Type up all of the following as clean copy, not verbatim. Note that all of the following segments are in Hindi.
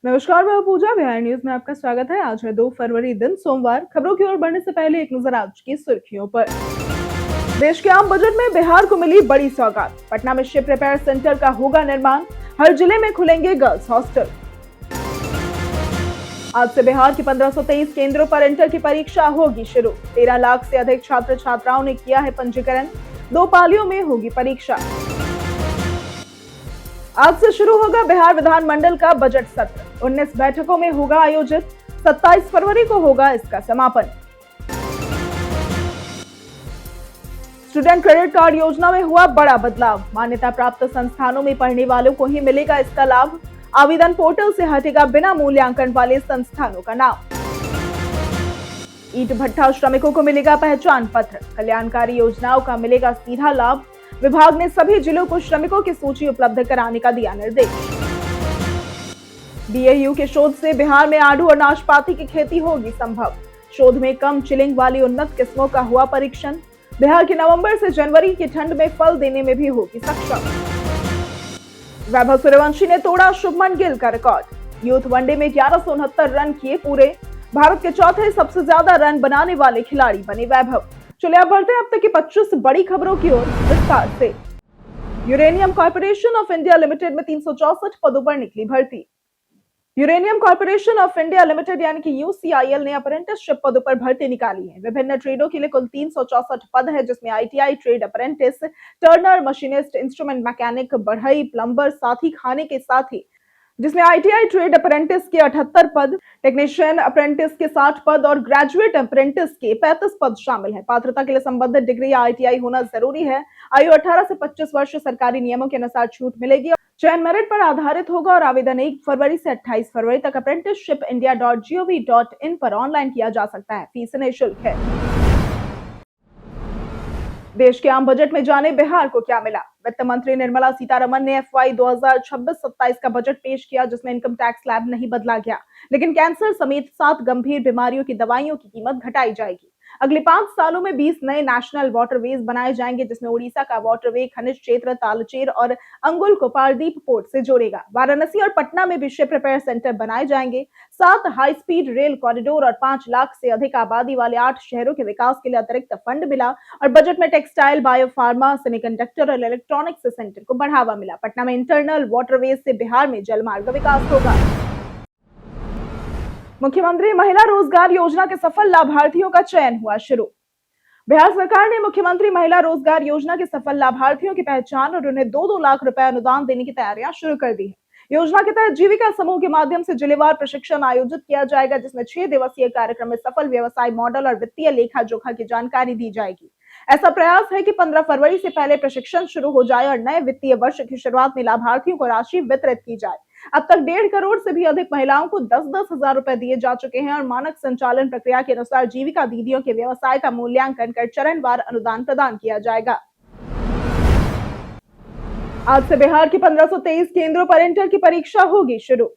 नमस्कार, मैं पूजा। बिहार न्यूज में आपका स्वागत है। आज है 2 फरवरी, दिन सोमवार। खबरों की ओर बढ़ने से पहले एक नजर आज की सुर्खियों पर। देश के आम बजट में बिहार को मिली बड़ी सौगात। पटना में शिप रिपेयर सेंटर का होगा निर्माण। हर जिले में खुलेंगे गर्ल्स हॉस्टल। आज से बिहार के 1523 केंद्रों पर इंटर की परीक्षा होगी शुरू। 13 लाख से अधिक छात्र छात्राओं ने किया है पंजीकरण। 2 पालियों में होगी परीक्षा। आज से शुरू होगा बिहार विधानमंडल का बजट सत्र। 19 बैठकों में होगा आयोजित। 27 फरवरी को होगा इसका समापन। स्टूडेंट क्रेडिट कार्ड योजना में हुआ बड़ा बदलाव। मान्यता प्राप्त संस्थानों में पढ़ने वालों को ही मिलेगा इसका लाभ। आवेदन पोर्टल से हटेगा बिना मूल्यांकन वाले संस्थानों का नाम। ईंट भट्ठा श्रमिकों को मिलेगा पहचान पत्र। कल्याणकारी योजनाओं का मिलेगा सीधा लाभ। विभाग ने सभी जिलों को श्रमिकों की सूची उपलब्ध कराने का दिया निर्देश। डीएयू के शोध से बिहार में आड़ू और नाशपाती की खेती होगी संभव। शोध में कम चिलिंग वाली उन्नत किस्मों का हुआ परीक्षण। बिहार के नवंबर से जनवरी की ठंड में फल देने में भी होगी सक्षम। वैभव सूर्यवंशी ने तोड़ा शुभमन गिल का रिकॉर्ड। यूथ वनडे में 1169 रन किए पूरे। भारत के चौथे सबसे ज्यादा रन बनाने वाले खिलाड़ी बने वैभव। चलिए अब बढ़ते हैं अब तक की 25 बड़ी खबरों की ओर विस्तार से। Uranium corporation of India limited में 364 पदों पर निकली भर्ती। Uranium corporation of India limited यानी कि यूसीआईएल ने अप्रेंटिसशिप पदों पर भर्ती निकाली है। विभिन्न ट्रेडों के लिए कुल 364 पद है, जिसमें ITI trade apprentice, Turner, machinist, instrument mechanic, बढ़ई, प्लम्बर, साथी खाने के साथ ही जिसमें आईटीआई ट्रेड अप्रेंटिस के 78 पद, टेक्नीशियन अप्रेंटिस के 60 पद और ग्रेजुएट अप्रेंटिस के 35 पद शामिल है। पात्रता के लिए संबंधित डिग्री या आईटीआई होना जरूरी है। आयु 18 से 25 वर्ष। सरकारी नियमों के अनुसार छूट मिलेगी। चयन मेरिट पर आधारित होगा और आवेदन 1 फरवरी से 28 फरवरी तक apprenticeshipindia.gov.in पर ऑनलाइन किया जा सकता है। फीस निःशुल्क है। देश के आम बजट में जाने बिहार को क्या मिला। वित्त मंत्री निर्मला सीतारमण ने FY 2026-27 का बजट पेश किया, जिसमें इनकम टैक्स स्लैब नहीं बदला गया, लेकिन कैंसर समेत 7 गंभीर बीमारियों की दवाइयों की कीमत घटाई जाएगी। अगले 5 सालों में 20 नए नेशनल वाटरवेज बनाए जाएंगे, जिसमें ओडिशा का वाटरवे खनिज क्षेत्र तालचेर और अंगुल को पारदीप पोर्ट से जोड़ेगा। वाराणसी और पटना में भी शिप रिपेयर सेंटर बनाए जाएंगे। 7 हाई स्पीड रेल कॉरिडोर और 5 लाख से अधिक आबादी वाले 8 शहरों के विकास के लिए अतिरिक्त फंड मिला। और बजट में टेक्सटाइल, बायोफार्मा, सेमीकंडक्टर और इलेक्ट्रॉनिक्स सेंटर को बढ़ावा मिला। पटना में इंटरनल वाटरवेज से बिहार में जलमार्ग विकास होगा। मुख्यमंत्री महिला रोजगार योजना के सफल लाभार्थियों का चयन हुआ शुरू। बिहार सरकार ने मुख्यमंत्री महिला रोजगार योजना के सफल लाभार्थियों की पहचान और उन्हें 2-2 लाख रुपए अनुदान देने की तैयारियां शुरू कर दी है। योजना के तहत जीविका समूह के माध्यम से जिलेवार प्रशिक्षण आयोजित किया जाएगा, जिसमें 6 दिवसीय कार्यक्रम में सफल व्यवसाय मॉडल और वित्तीय लेखा जोखा की जानकारी दी जाएगी। ऐसा प्रयास है कि 15 फरवरी से पहले प्रशिक्षण शुरू हो जाए और नए वित्तीय वर्ष की शुरुआत में लाभार्थियों को राशि वितरित की जाए। अब तक 1.5 करोड़ से भी अधिक महिलाओं को 10-10 हजार रुपए दिए जा चुके हैं और मानक संचालन प्रक्रिया के अनुसार जीविका दीदियों के व्यवसाय का मूल्यांकन कर चरणवार अनुदान प्रदान किया जाएगा। आज से बिहार के 1523 केंद्रों पर इंटर की परीक्षा होगी शुरू।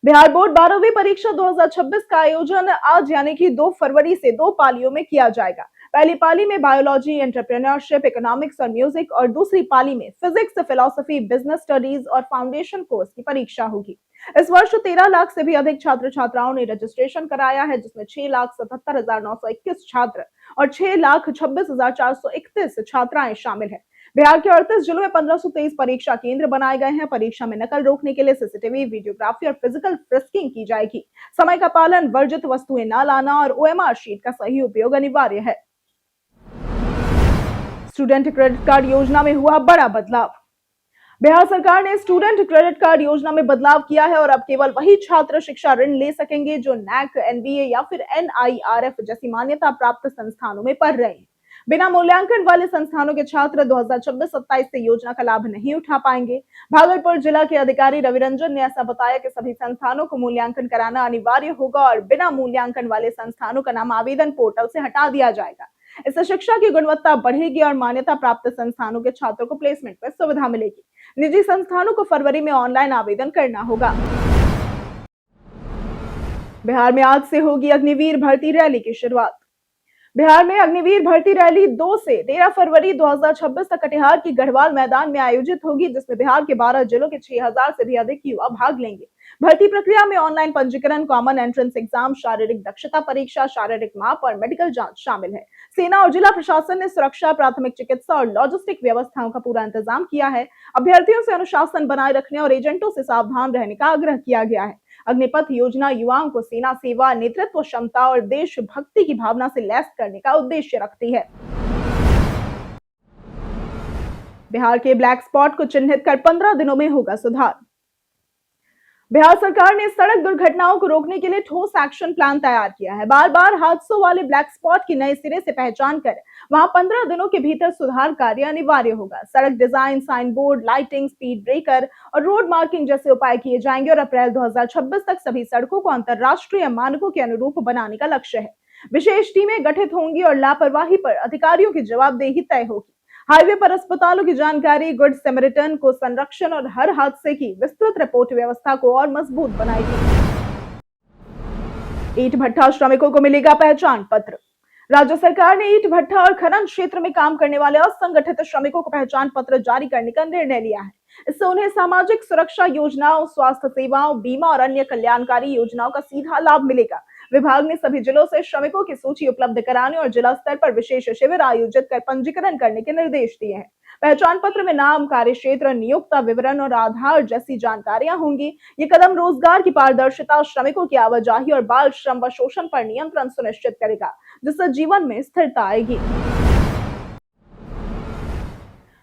बिहार बोर्ड 12वीं परीक्षा 2026 का आयोजन आज यानी कि 2 फरवरी से 2 पालियों में किया जाएगा। पहली पाली में बायोलॉजी, एंटरप्रेन्योरशिप, इकोनॉमिक्स और म्यूजिक और दूसरी पाली में फिजिक्स, फिलॉसफी, बिजनेस स्टडीज और फाउंडेशन कोर्स की परीक्षा होगी। इस वर्ष 13 लाख से भी अधिक छात्र छात्राओं ने रजिस्ट्रेशन कराया है, जिसमें 6,77,921 छात्र और 6,26,431 छात्राएं शामिल है। बिहार के 38 जिलों में 1523 परीक्षा केंद्र बनाए गए हैं। परीक्षा में नकल रोकने के लिए सीसीटीवी, वीडियोग्राफी और फिजिकल फ्रिस्किंग की जाएगी। समय का पालन, वर्जित वस्तुएं न लाना और OMR शीट का सही उपयोग अनिवार्य है। स्टूडेंट क्रेडिट कार्ड योजना में हुआ बड़ा बदलाव। बिहार सरकार ने स्टूडेंट क्रेडिट कार्ड योजना में बदलाव किया है और अब केवल वही छात्र शिक्षा ऋण ले सकेंगे जो NAC, NBA या फिर NIRF जैसी मान्यता प्राप्त संस्थानों में पढ़ रहे हैं। बिना मूल्यांकन वाले संस्थानों के छात्र 2026-27 से योजना का लाभ नहीं उठा पाएंगे। भागलपुर जिला के अधिकारी रविरंजन ने ऐसा बताया कि सभी संस्थानों को मूल्यांकन कराना अनिवार्य होगा और बिना मूल्यांकन वाले संस्थानों का नाम आवेदन पोर्टल से हटा दिया जाएगा। इससे शिक्षा की गुणवत्ता बढ़ेगी और मान्यता प्राप्त संस्थानों के छात्रों को प्लेसमेंट में सुविधा मिलेगी। निजी संस्थानों को फरवरी में ऑनलाइन आवेदन करना होगा। बिहार में आज से होगी अग्निवीर भर्ती रैली की शुरुआत। बिहार में अग्निवीर भर्ती रैली 2 से 13 फरवरी 2026 तक कटिहार की गढ़वाल मैदान में आयोजित होगी, जिसमें बिहार के 12 जिलों के 6000 से भी अधिक युवा भाग लेंगे। भर्ती प्रक्रिया में ऑनलाइन पंजीकरण, कॉमन एंट्रेंस एग्जाम, शारीरिक दक्षता परीक्षा, शारीरिक माप और मेडिकल जांच शामिल है। सेना और जिला प्रशासन ने सुरक्षा, प्राथमिक चिकित्सा और लॉजिस्टिक व्यवस्थाओं का पूरा इंतजाम किया है। अभ्यर्थियों से अनुशासन बनाए रखने और एजेंटों से सावधान रहने का आग्रह किया गया है। अग्निपथ योजना युवाओं को सेना सेवा, नेतृत्व क्षमता और देशभक्ति की भावना से लैस करने का उद्देश्य रखती है। बिहार के ब्लैक स्पॉट को चिन्हित कर 15 दिनों में होगा सुधार। बिहार सरकार ने सड़क दुर्घटनाओं को रोकने के लिए ठोस एक्शन प्लान तैयार किया है। बार बार हादसों वाले ब्लैक स्पॉट की नए सिरे से पहचान कर वहां 15 दिनों के भीतर सुधार कार्य अनिवार्य होगा। सड़क design, sign board, lighting, speed breaker और रोड मार्किंग जैसे उपाय किए जाएंगे और अप्रैल 2026 तक सभी सड़कों को अंतर्राष्ट्रीय मानकों के अनुरूप बनाने का लक्ष्य है। विशेष टीमें गठित होंगी और लापरवाही पर अधिकारियों की जवाबदेही तय होगी। हाईवे पर अस्पतालों की जानकारी, गुड सैमरिटन को संरक्षण और हर हादसे की विस्तृत रिपोर्ट व्यवस्था को और मजबूत बनाएगी। ईंट भट्ठा श्रमिकों को मिलेगा पहचान पत्र। राज्य सरकार ने ईंट भट्ठा और खनन क्षेत्र में काम करने वाले असंगठित श्रमिकों को पहचान पत्र जारी करने का निर्णय लिया है। इससे उन्हें सामाजिक सुरक्षा योजनाओं, स्वास्थ्य सेवाओं, बीमा और अन्य कल्याणकारी योजनाओं का सीधा लाभ मिलेगा। विभाग ने सभी जिलों से श्रमिकों की सूची उपलब्ध कराने और जिला स्तर पर विशेष शिविर आयोजित कर पंजीकरण करने के निर्देश दिए हैं। पहचान पत्र में नाम, कार्य क्षेत्र, नियोक्ता विवरण और आधार जैसी जानकारियां होंगी। ये कदम रोजगार की पारदर्शिता, श्रमिकों की आवाजाही और बाल श्रम व शोषण पर नियंत्रण सुनिश्चित करेगा, जिससे जीवन में स्थिरता आएगी।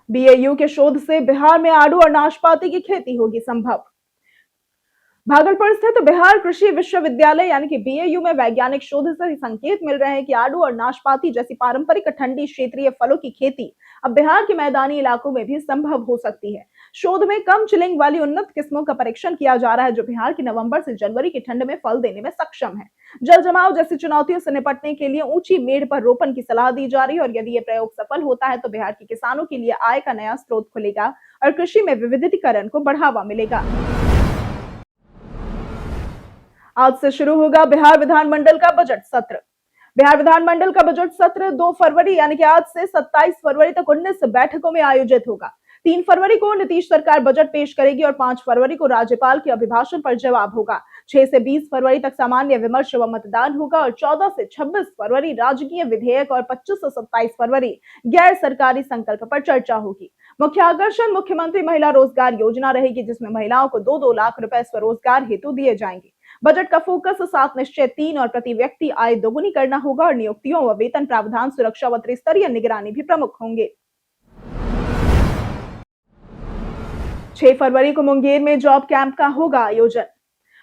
बीएयू के शोध से बिहार में आड़ू और नाशपाती की खेती होगी संभव। भागलपुर स्थित बिहार कृषि विश्वविद्यालय यानी कि बीएयू में वैज्ञानिक शोध से संकेत मिल रहे हैं कि आड़ू और नाशपाती जैसी पारंपरिक ठंडी क्षेत्रीय फलों की खेती अब बिहार के मैदानी इलाकों में भी संभव हो सकती है। शोध में कम चिलिंग वाली उन्नत किस्मों का परीक्षण किया जा रहा है, जो बिहार की नवंबर से जनवरी की ठंड में फल देने में सक्षम है। जल जमाव जैसी चुनौतियों से निपटने के लिए ऊंची मेड़ पर रोपण की सलाह दी जा रही है और यदि ये प्रयोग सफल होता है तो बिहार के किसानों के लिए आय का नया स्रोत खुलेगा और कृषि में विविधीकरण को बढ़ावा मिलेगा। आज से शुरू होगा बिहार विधानमंडल का बजट सत्र। बिहार विधानमंडल का बजट सत्र 2 फरवरी यानी कि आज से 27 फरवरी तक 19 बैठकों में आयोजित होगा। 3 फरवरी को नीतीश सरकार बजट पेश करेगी और 5 फरवरी को राज्यपाल के अभिभाषण पर जवाब होगा। 6 से 20 फरवरी तक सामान्य विमर्श व मतदान होगा और 14 से 26 फरवरी राजकीय विधेयक और 25 से 27 फरवरी गैर सरकारी संकल्प पर चर्चा होगी। मुख्य आकर्षण मुख्यमंत्री महिला रोजगार योजना रहेगी, जिसमें महिलाओं को 2-2 लाख रुपए स्वरोजगार हेतु दिए जाएंगे। बजट का फोकस 7 निश्चय 3 और प्रति व्यक्ति आय दोगुनी करना होगा और नियुक्तियों व वेतन प्रावधान, सुरक्षा व त्रिस्तरीय निगरानी भी प्रमुख होंगे। 6 फरवरी को मुंगेर में जॉब कैंप का होगा आयोजन।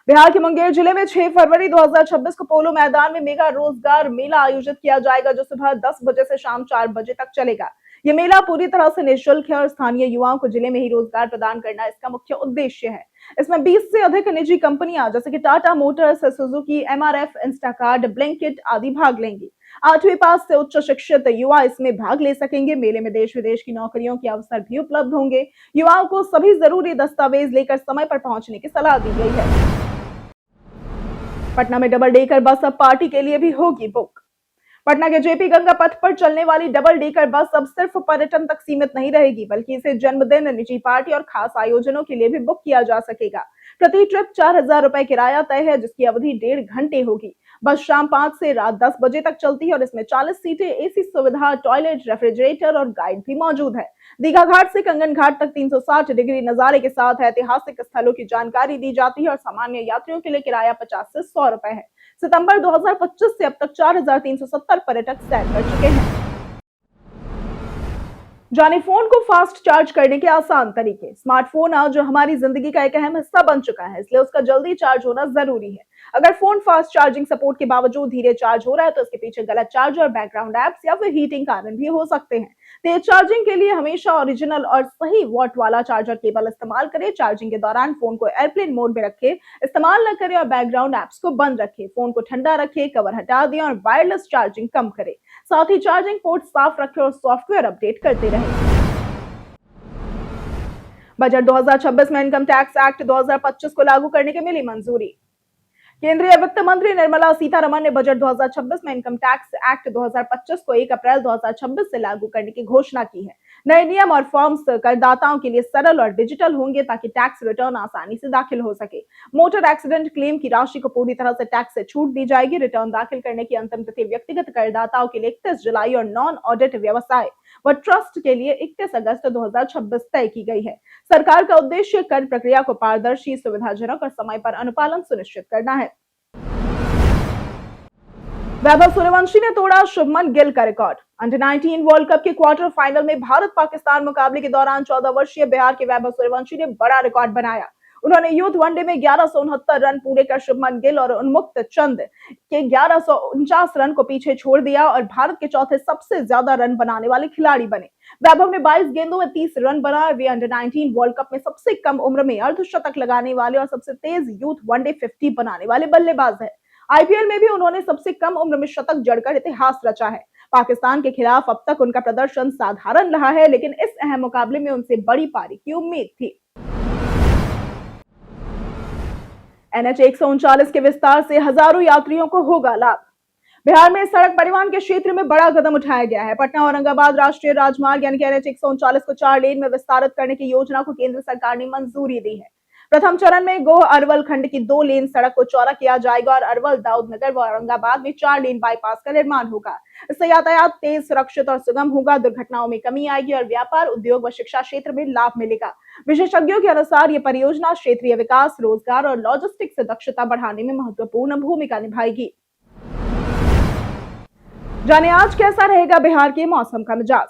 बिहार के मुंगेर जिले में 6 फरवरी 2026 को पोलो मैदान में मेगा रोजगार मेला आयोजित किया जाएगा, जो सुबह 10 बजे से शाम 4 बजे तक चलेगा। ये मेला पूरी तरह से निःशुल्क है और स्थानीय युवाओं को जिले में ही रोजगार प्रदान करना इसका मुख्य उद्देश्य है। इसमें 20 से अधिक निजी कंपनियां जैसे कि Tata Motors, Suzuki, MRF, Instacart, Blinkit आदि भाग लेंगी। 8वीं पास से उच्च शिक्षित युवा इसमें भाग ले सकेंगे। मेले में देश विदेश की नौकरियों के अवसर भी उपलब्ध होंगे। युवाओं को सभी जरूरी दस्तावेज लेकर समय पर पहुंचने की सलाह दी गई है। पटना में डबल डेकर बस अब पार्टी के लिए भी होगी बुक। पटना के जेपी गंगा पथ पर चलने वाली डबल डेकर बस अब सिर्फ पर्यटन तक सीमित नहीं रहेगी, बल्कि इसे जन्मदिन, निजी पार्टी और खास आयोजनों के लिए भी बुक किया जा सकेगा। प्रति ट्रिप 4000 रुपए किराया तय है, जिसकी अवधि 1.5 घंटे होगी। बस शाम 5 से रात 10 बजे तक चलती है और इसमें 40 सीटें, एसी सुविधा, टॉयलेट, रेफ्रिजरेटर और गाइड भी मौजूद है। दीघा घाट से कंगन घाट तक 360 डिग्री नजारे के साथ ऐतिहासिक स्थलों की जानकारी दी जाती है और सामान्य यात्रियों के लिए किराया 50 से 100 रुपए है। सितंबर 2025 से अब तक 4370 पर्यटक सैर कर चुके हैं। जाने फोन को फास्ट चार्ज करने के आसान तरीके। स्मार्टफोन आज जो हमारी जिंदगी का एक अहम हिस्सा बन चुका है, इसलिए उसका जल्दी चार्ज होना जरूरी है। अगर फोन फास्ट चार्जिंग सपोर्ट के बावजूद धीरे चार्ज हो रहा है तो इसके पीछे गलत चार्जर, बैकग्राउंड एप्स या फिर हीटिंग कारण भी हो सकते हैं। तेज चार्जिंग के लिए हमेशा ओरिजिनल और सही वॉट वाला चार्जर केबल इस्तेमाल करें। चार्जिंग के दौरान फोन को एयरप्लेन मोड में रखें, इस्तेमाल न करें और बैकग्राउंड एप्स को बंद रखें। फोन को ठंडा रखें, कवर हटा दें और वायरलेस चार्जिंग कम करें। साथ ही चार्जिंग पोर्ट साफ रखें और सॉफ्टवेयर अपडेट करते रहें। बजट 2026 में इनकम टैक्स एक्ट 2025 को लागू करने की मिली मंजूरी। केंद्रीय वित्त मंत्री निर्मला सीतारमण ने बजट 2026 में इनकम टैक्स एक्ट 2025 को 1 अप्रैल 2026 से लागू करने की घोषणा की है। नए नियम और फॉर्म्स करदाताओं के लिए सरल और डिजिटल होंगे ताकि टैक्स रिटर्न आसानी से दाखिल हो सके। मोटर एक्सीडेंट क्लेम की राशि को पूरी तरह से टैक्स से छूट दी जाएगी। रिटर्न दाखिल करने की अंतिम तिथि व्यक्तिगत करदाताओं के लिए 31 जुलाई और नॉन ऑडिट व्यवसाय व ट्रस्ट के लिए 31 अगस्त 2026 तय की गई है। सरकार का उद्देश्य कर प्रक्रिया को पारदर्शी, सुविधाजनक और समय पर अनुपालन सुनिश्चित करना है। वैभव सूर्यवंशी ने तोड़ा शुभमन गिल का रिकॉर्ड। अंडर 19 वर्ल्ड कप के क्वार्टर फाइनल में भारत पाकिस्तान मुकाबले के दौरान 14 वर्षीय बिहार के वैभव सूर्यवंशी ने बड़ा रिकॉर्ड बनाया। उन्होंने यूथ वनडे में 1169 रन पूरे कर शुभमन गिल और उन्मुक्त चंद के 1149 रन को पीछे छोड़ दिया और भारत के चौथे सबसे ज्यादा रन बनाने वाले खिलाड़ी बने। वैभव ने 22 गेंदों में 30 रन बनाए। वे अंडर 19 वर्ल्ड कप में सबसे कम उम्र में अर्धशतक लगाने वाले और सबसे तेज यूथ वनडे 50 बनाने वाले बल्लेबाज है। आईपीएल में भी उन्होंने सबसे कम उम्र में शतक जड़कर इतिहास रचा है। पाकिस्तान के खिलाफ अब तक उनका प्रदर्शन साधारण रहा है, लेकिन इस अहम मुकाबले में उनसे बड़ी पारी की उम्मीद थी। एनएच 139 के विस्तार से हजारों यात्रियों को होगा लाभ। बिहार में सड़क परिवहन के क्षेत्र में बड़ा कदम उठाया गया है। पटना औरंगाबाद राष्ट्रीय राजमार्ग यानी कि एनएच 139 को 4 लेन में विस्तारित करने की योजना को केंद्र सरकार ने मंजूरी दी है। प्रथम चरण में गोह अरवल खंड की 2 लेन सड़क को चौड़ा किया जाएगा और अरवल, दाऊदनगर व औरंगाबाद में 4 लेन बाईपास का निर्माण होगा। इससे यातायात तेज, सुरक्षित और सुगम होगा। दुर्घटनाओं में कमी आएगी और व्यापार, उद्योग व शिक्षा क्षेत्र में लाभ मिलेगा। विशेषज्ञों के अनुसार यह परियोजना क्षेत्रीय विकास, रोजगार और लॉजिस्टिक्स से दक्षता बढ़ाने में महत्वपूर्ण भूमिका निभाएगी। जाने आज कैसा रहेगा बिहार के मौसम का मिजाज।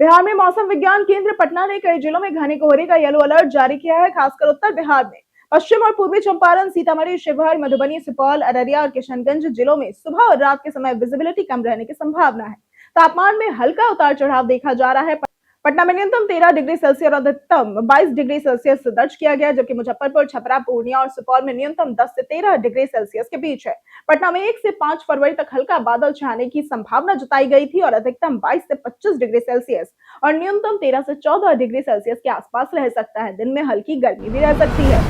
बिहार में मौसम विज्ञान केंद्र पटना ने कई जिलों में घने कोहरे का येलो अलर्ट जारी किया है। खासकर उत्तर बिहार में पश्चिम और पूर्वी चंपारण, सीतामढ़ी, शिवहर, मधुबनी, सुपौल, अररिया और किशनगंज जिलों में सुबह और रात के समय विजिबिलिटी कम रहने की संभावना है। तापमान में हल्का उतार चढ़ाव देखा जा रहा है। पटना में न्यूनतम 13 डिग्री सेल्सियस और अधिकतम 22 डिग्री सेल्सियस दर्ज किया गया, जबकि मुजफ्फरपुर, छपरा, पूर्णिया और सुपौल में न्यूनतम 10 से 13 डिग्री सेल्सियस के बीच है। पटना में 1 से 5 फरवरी तक हल्का बादल छाने की संभावना जताई गई थी और अधिकतम 22 से 25 डिग्री सेल्सियस और न्यूनतम 13 से 14 डिग्री सेल्सियस के आसपास रह सकता है। दिन में हल्की गर्मी भी रह सकती है।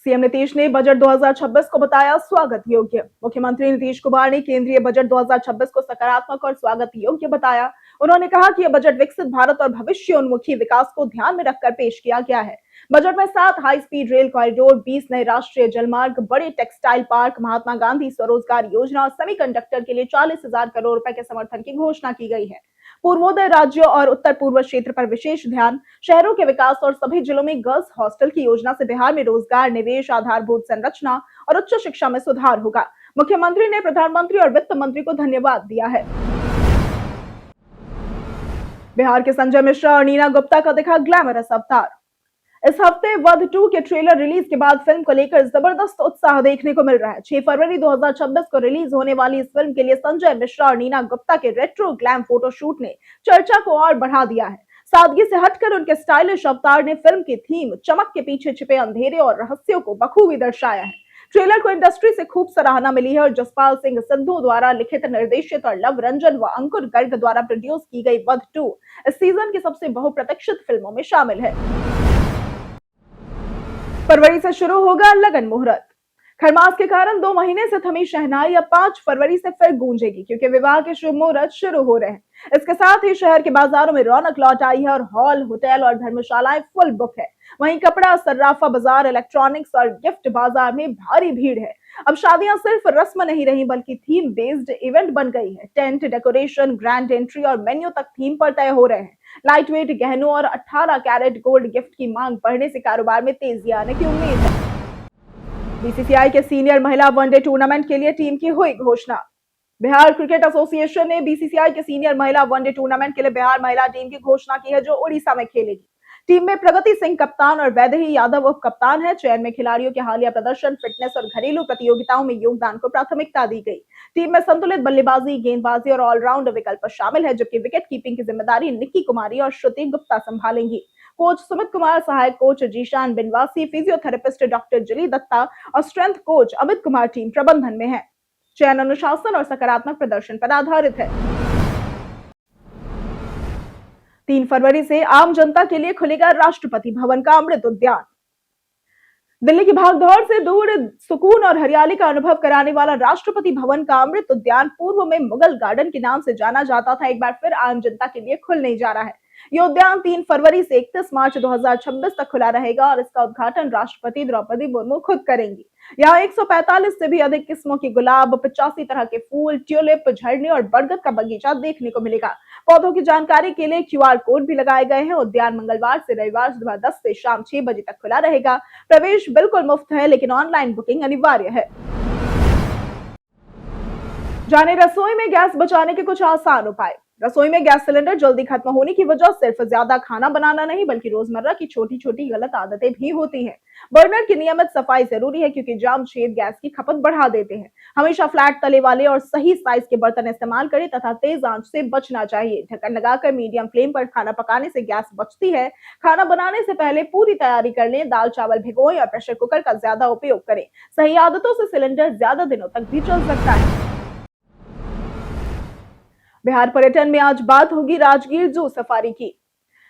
सीएम नीतीश ने बजट 2026 को बताया स्वागत योग्य। मुख्यमंत्री नीतीश कुमार ने केंद्रीय बजट 2026 को सकारात्मक और स्वागत योग्य बताया। उन्होंने कहा कि यह बजट विकसित भारत और भविष्योन्मुखी विकास को ध्यान में रखकर पेश किया गया है। बजट में 7 हाई स्पीड रेल कॉरिडोर, 20 नए राष्ट्रीय जलमार्ग, बड़े टेक्सटाइल पार्क, महात्मा गांधी स्वरोजगार योजना और सेमीकंडक्टर के लिए 40,000 करोड़ रुपए के समर्थन की घोषणा की गई है। पूर्वोदय राज्यों और उत्तर पूर्व क्षेत्र पर विशेष ध्यान, शहरों के विकास और सभी जिलों में गर्ल्स हॉस्टल की योजना से बिहार में रोजगार, निवेश, आधारभूत संरचना और उच्च शिक्षा में सुधार होगा। मुख्यमंत्री ने प्रधानमंत्री और वित्त मंत्री को धन्यवाद दिया है। बिहार के संजय मिश्रा और नीना गुप्ता का दिखा ग्लैमरस अवतार। इस हफ्ते वध 2 के ट्रेलर रिलीज के बाद फिल्म को लेकर जबरदस्त उत्साह देखने को मिल रहा है। 6 फरवरी 2026 को रिलीज होने वाली इस फिल्म के लिए संजय मिश्रा और नीना गुप्ता के रेट्रो ग्लैम फोटोशूट ने चर्चा को और बढ़ा दिया है। सादगी से हटकर उनके स्टाइलिश अवतार ने फिल्म की थीम चमक के पीछे छिपे अंधेरे और रहस्यों को बखूबी दर्शाया है। ट्रेलर को इंडस्ट्री से खूब सराहना मिली है और जसपाल सिंह सिद्धू द्वारा लिखित, निर्देशित और लव रंजन व अंकुर गर्ग द्वारा प्रोड्यूस की गई वध 2 इस सीजन की सबसे बहुप्रतीक्षित फिल्मों में शामिल है। फरवरी से शुरू होगा लगन मुहूर्त। खरमास के कारण 2 महीने से थमी शहनाई अब 5 फरवरी से फिर गूंजेगी, क्योंकि विवाह के शुभ मुहूर्त शुरू हो रहे हैं। इसके साथ ही शहर के बाजारों में रौनक लौट आई है और हॉल, होटल और धर्मशालाएं फुल बुक है। वहीं कपड़ा, सर्राफा बाजार, इलेक्ट्रॉनिक्स और गिफ्ट बाजार में भारी भीड़ है। अब शादियां सिर्फ रस्म नहीं रही बल्कि थीम बेस्ड इवेंट बन गई है। टेंट, डेकोरेशन, ग्रैंड एंट्री और मेन्यू तक थीम पर तय हो रहे हैं। लाइट वेट गहनों और 18 कैरेट गोल्ड गिफ्ट की मांग बढ़ने से कारोबार में तेजी आने की उम्मीद है। बीसीसीआई के सीनियर महिला वनडे टूर्नामेंट के लिए टीम की हुई घोषणा। बिहार क्रिकेट एसोसिएशन ने बीसीसीआई के सीनियर महिला वनडे टूर्नामेंट के लिए बिहार महिला टीम की घोषणा की है, जो उड़ीसा में खेलेगी। टीम में प्रगति सिंह कप्तान और वैदेही यादव उप कप्तान है। चयन में खिलाड़ियों के हालिया प्रदर्शन, फिटनेस और घरेलू प्रतियोगिताओं में योगदान को प्राथमिकता दी गई। टीम में संतुलित बल्लेबाजी, गेंदबाजी और ऑलराउंड विकल्प शामिल है, जबकि विकेट कीपिंग की जिम्मेदारी निक्की कुमारी और श्रुति गुप्ता संभालेंगी। कोच सुमित कुमार, सहायक कोच जीशान बिनवासी, फिजियोथेरेपिस्ट डॉक्टर जली दत्ता और strength coach Amit Kumar team प्रबंधन में है। चयन अनुशासन और सकारात्मक प्रदर्शन पर आधारित है। 3 फरवरी से आम जनता के लिए खुलेगा राष्ट्रपति भवन का अमृत उद्यान। दिल्ली की भागदौड़ से दूर सुकून और हरियाली का अनुभव कराने वाला राष्ट्रपति भवन का अमृत उद्यान पूर्व में मुगल गार्डन के नाम से जाना जाता था, एक बार फिर आम जनता के लिए खुलने जा रहा है। ये उद्यान 3 फरवरी से 31 मार्च 2026 तक खुला रहेगा और इसका उद्घाटन राष्ट्रपति द्रौपदी मुर्मू खुद करेंगी। यहाँ 145 से भी अधिक किस्मों के गुलाब, 85 तरह के फूल, ट्यूलिप, झरने और बरगद का बगीचा देखने को मिलेगा। पौधों की जानकारी के लिए QR कोड भी लगाए गए हैं। उद्यान मंगलवार से रविवार सुबह 10 से शाम 6 बजे तक खुला रहेगा। प्रवेश बिल्कुल मुफ्त है, लेकिन ऑनलाइन बुकिंग अनिवार्य है। जाने रसोई में गैस बचाने के कुछ आसान उपाय। रसोई में गैस सिलेंडर जल्दी खत्म होने की वजह सिर्फ ज्यादा खाना बनाना नहीं, बल्कि रोजमर्रा की छोटी छोटी गलत आदतें भी होती हैं। बर्नर की नियमित सफाई जरूरी है, क्योंकि जाम छेद गैस की खपत बढ़ा देते हैं। हमेशा फ्लैट तले वाले और सही साइज के बर्तन इस्तेमाल करें तथा तेज आंच से बचना चाहिए। ढक्कन लगाकर मीडियम फ्लेम पर खाना पकाने से गैस बचती है। खाना बनाने से पहले पूरी तैयारी कर लें। दाल चावल भिगोएं और प्रेशर कुकर का ज्यादा उपयोग करें। सही आदतों से सिलेंडर ज्यादा दिनों तक भी चल सकता है। बिहार पर्यटन में आज बात होगी राजगीर जू सफारी की।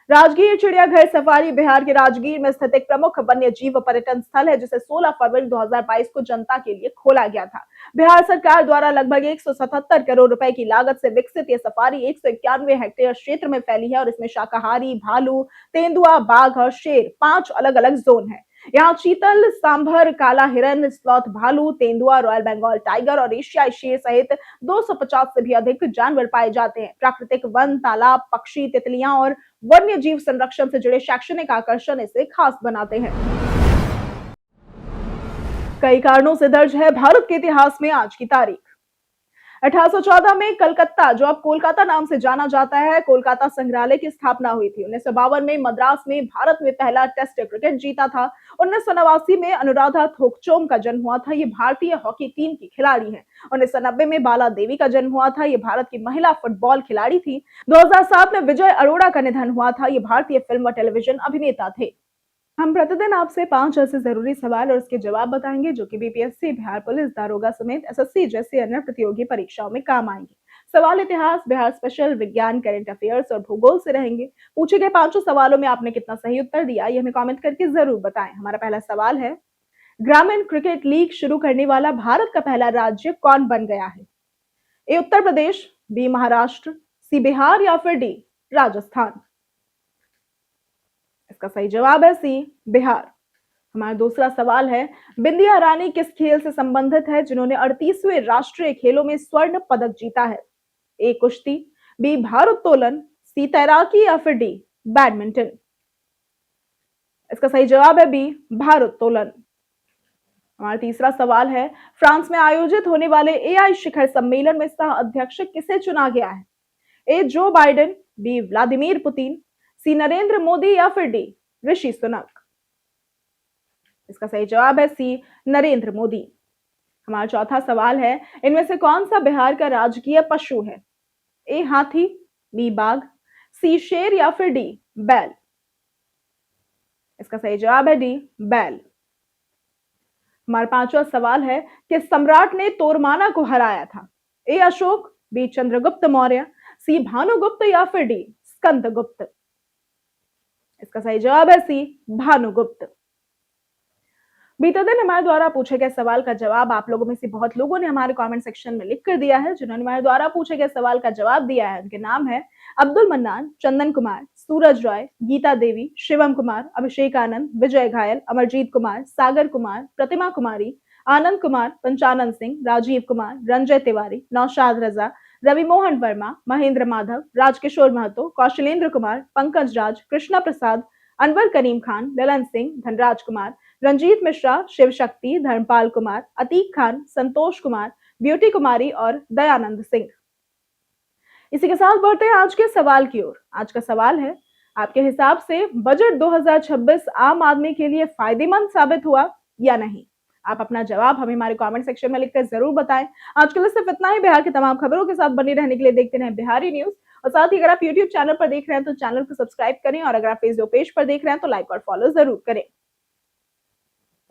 राजगीर चिड़ियाघर सफारी बिहार के राजगीर में स्थित एक प्रमुख वन्य जीव पर्यटन स्थल है, जिसे 16 फरवरी 2022 को जनता के लिए खोला गया था। बिहार सरकार द्वारा लगभग 177 करोड़ रुपए की लागत से विकसित ये सफारी 191 हेक्टेयर क्षेत्र में फैली है और इसमें शाकाहारी, भालू, तेंदुआ, बाघ और शेर 5 अलग अलग जोन है। यहाँ चीतल, सांभर, काला हिरन, स्लॉथ भालू, तेंदुआ, रॉयल बंगाल टाइगर और एशियाई शेर सहित 250 से भी अधिक जानवर पाए जाते हैं। प्राकृतिक वन, तालाब, पक्षी, तितलियां और वन्य जीव संरक्षण से जुड़े शैक्षणिक आकर्षण इसे खास बनाते हैं। कई कारणों से दर्ज है भारत के इतिहास में आज की तारीख। 1814 में कलकत्ता, जो अब कोलकाता नाम से जाना जाता है, कोलकाता संग्रहालय की स्थापना हुई थी। 1952 में मद्रास में भारत में पहला टेस्ट क्रिकेट जीता था। 1989 में अनुराधा थोकचोम का जन्म हुआ था, ये भारतीय हॉकी टीम की खिलाड़ी है। 1990 में बाला देवी का जन्म हुआ था, ये भारत की महिला फुटबॉल खिलाड़ी थी। 2007 में विजय अरोड़ा का निधन हुआ था, ये भारतीय फिल्म व टेलीविजन अभिनेता थे। हम प्रतिदिन आपसे 5 ऐसे जरूरी सवाल और उसके जवाब बताएंगे, जो कि बीपीएससी, बिहार पुलिस, दारोगा समेत एसएससी जैसी अन्य प्रतियोगी परीक्षाओं में काम आएंगे। सवाल इतिहास, बिहार स्पेशल, विज्ञान, करंट अफेयर्स और भूगोल से रहेंगे। पूछे गए 5 सवालों में आपने कितना सही उत्तर दिया, ये हमें कमेंट करके जरूर बताएं। हमारा पहला सवाल है, ग्रामीण क्रिकेट लीग शुरू करने वाला भारत का पहला राज्य कौन बन गया है? ए उत्तर प्रदेश, बी महाराष्ट्र, सी बिहार या फिर डी राजस्थान। इसका सही जवाब है सी बिहार। हमारा दूसरा सवाल है, बिंदिया रानी किस खेल से संबंधित है जिन्होंने 38वें राष्ट्रीय खेलों में स्वर्ण पदक जीता है? ए कुश्ती, बी भारोत्तोलन, सी तैराकी या फिर डी बैडमिंटन। इसका सही जवाब है बी भारोत्तोलन। हमारा तीसरा सवाल है, फ्रांस में आयोजित होने वाले एआई शिखर सम्मेलन में सह अध्यक्ष किसे चुना गया है? A Joe Biden, B Vladimir Putin, C Narendra Modi या फिर डी ऋषि सुनक। इसका सही जवाब है सी नरेंद्र मोदी। हमारा चौथा सवाल है, इनमें से कौन सा बिहार का राजकीय पशु है? ए हाथी, बी बाघ, सी शेर या फिर डी बैल। इसका सही जवाब है डी बैल। हमारा पांचवा सवाल है, किस सम्राट ने तोरमाना को हराया था? ए अशोक, बी चंद्रगुप्त मौर्य, सी भानुगुप्त या फिर डी स्कंदगुप्त। इसका सही जवाब है सी भानुगुप्त। बीते दिन हमारे द्वारा पूछे गए सवाल का जवाब आप लोगों में से बहुत लोगों ने हमारे कमेंट सेक्शन में लिख कर दिया है। जिन्होंने हमारे द्वारा पूछे गए सवाल का जवाब दिया है, उनके नाम है अब्दुल मन्नान, चंदन कुमार, सूरज रॉय, गीता देवी, शिवम कुमार, अभिषेक आनंद, विजय घायल, अमरजीत कुमार, सागर कुमार, प्रतिमा कुमारी, आनंद कुमार, पंचानन सिंह, राजीव कुमार, रंजय तिवारी, नौशाद रजा, रवि मोहन वर्मा, महेंद्र माधव, राजकिशोर महतो, कौशलेंद्र कुमार, पंकज राज, कृष्णा प्रसाद, अनवर करीम खान, ललन सिंह, धनराज कुमार, रंजीत मिश्रा, शिव शक्ति, धर्मपाल कुमार, अतीक खान, संतोष कुमार, ब्यूटी कुमारी और दयानंद सिंह। इसी के साथ बढ़ते हैं आज के सवाल की ओर। आज का सवाल है, आपके हिसाब से बजट 2026 आम आदमी के लिए फायदेमंद साबित हुआ या नहीं? आप अपना जवाब हमें हमारे कमेंट सेक्शन में लिखकर जरूर बताएं। आज के लिए सिर्फ इतना ही। बिहार की तमाम खबरों के साथ बने रहने के लिए देखते रहें बिहारी न्यूज। और साथ ही अगर आप यूट्यूब चैनल पर देख रहे हैं तो चैनल को सब्सक्राइब करें, और अगर आप फेसबुक पेज पर देख रहे हैं तो लाइक और फॉलो जरूर करें।